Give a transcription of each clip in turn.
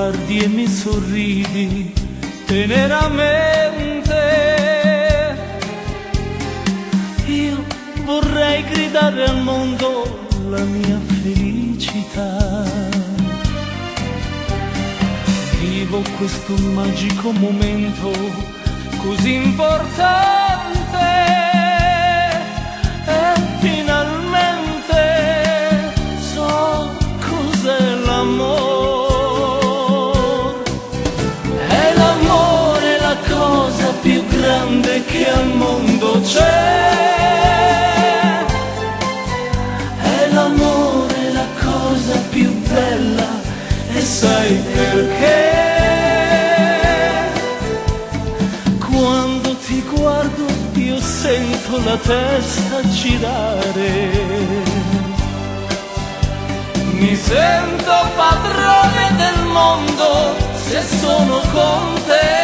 guardi e mi sorridi teneramente. Io vorrei gridare al mondo la mia felicità. Vivo questo magico momento così importante e finalmente so cos'è l'amore. È l'amore la cosa più grande che al mondo c'è. È l'amore la cosa più bella e sai perché? Quando ti guardo io sento la testa girare. Mi sento padrone del mondo se sono con te.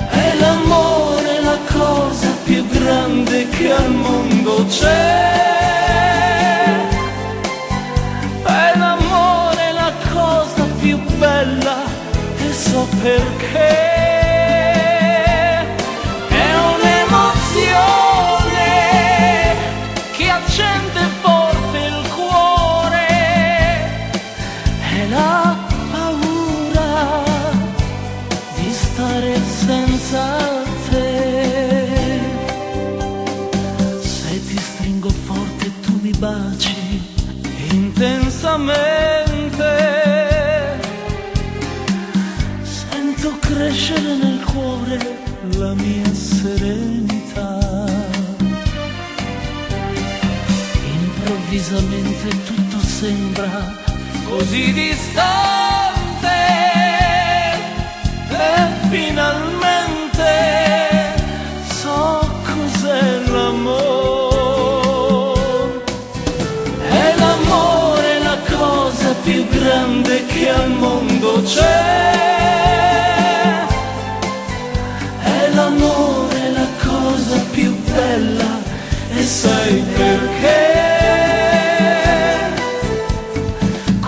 È l'amore la cosa più grande che al mondo c'è. È l'amore la cosa più bella e so perché. È un'emozione che accende forte il cuore. È la paura di stare senza te. Se ti stringo forte tu mi baci intensamente. Sento crescere nel cuore la mia serenità. Improvvisamente tutto sembra così distante e finalmente so cos'è l'amore. È l'amore la cosa più grande che al mondo c'è. È l'amore la cosa più bella e sai perché?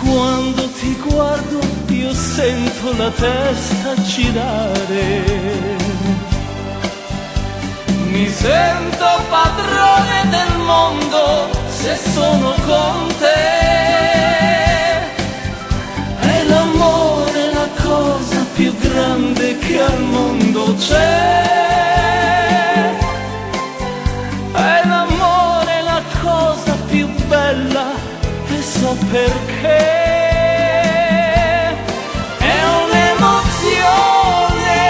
Quando ti guardo io sento la testa girare. Mi sento padrone del mondo se sono con te. È l'amore la cosa più grande che al mondo c'è. È l'amore la cosa più bella e so perché. È un'emozione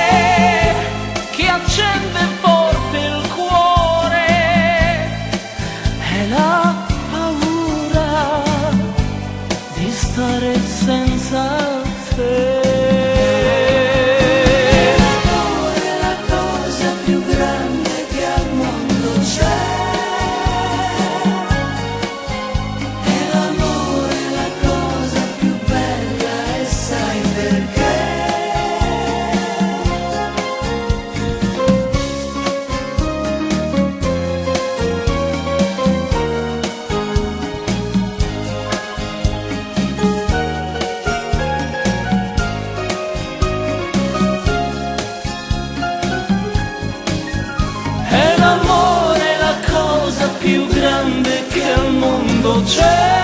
che accende forte il cuore. È la paura di stare senza te. È l'amore la cosa più grande che al mondo c'è.